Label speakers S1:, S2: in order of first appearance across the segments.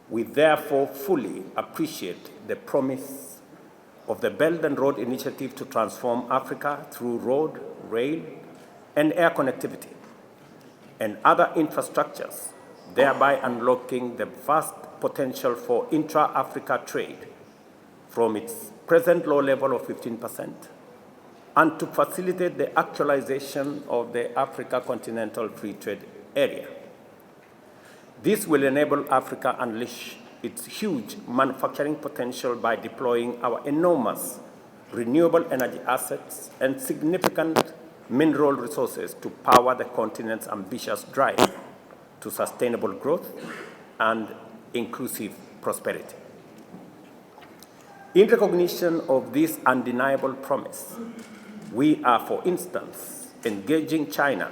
S1: We therefore fully appreciate the promise of the Belt and Road Initiative to transform Africa through road, rail, and air connectivity and other infrastructures, thereby unlocking the vast potential for intra-Africa trade from its present low level of 15%, and to facilitate the actualization of the Africa Continental Free Trade Area. This will enable Africa to unleash its huge manufacturing potential by deploying our enormous renewable energy assets and significant mineral resources to power the continent's ambitious drive to sustainable growth and inclusive prosperity. In recognition of this undeniable promise, we are, for instance, engaging China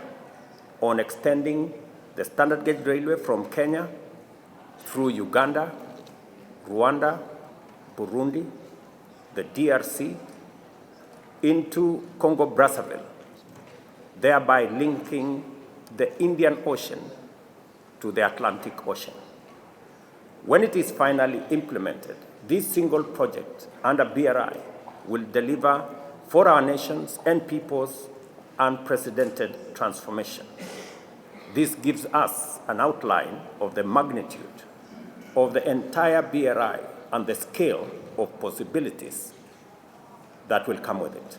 S1: on extending the standard gauge railway from Kenya through Uganda, Rwanda, Burundi, the DRC, into Congo-Brazzaville, thereby linking the Indian Ocean to the Atlantic Ocean. When it is finally implemented, this single project under BRI will deliver for our nations and peoples unprecedented transformation. This gives us an outline of the magnitude of the entire BRI and the scale of possibilities that will come with it.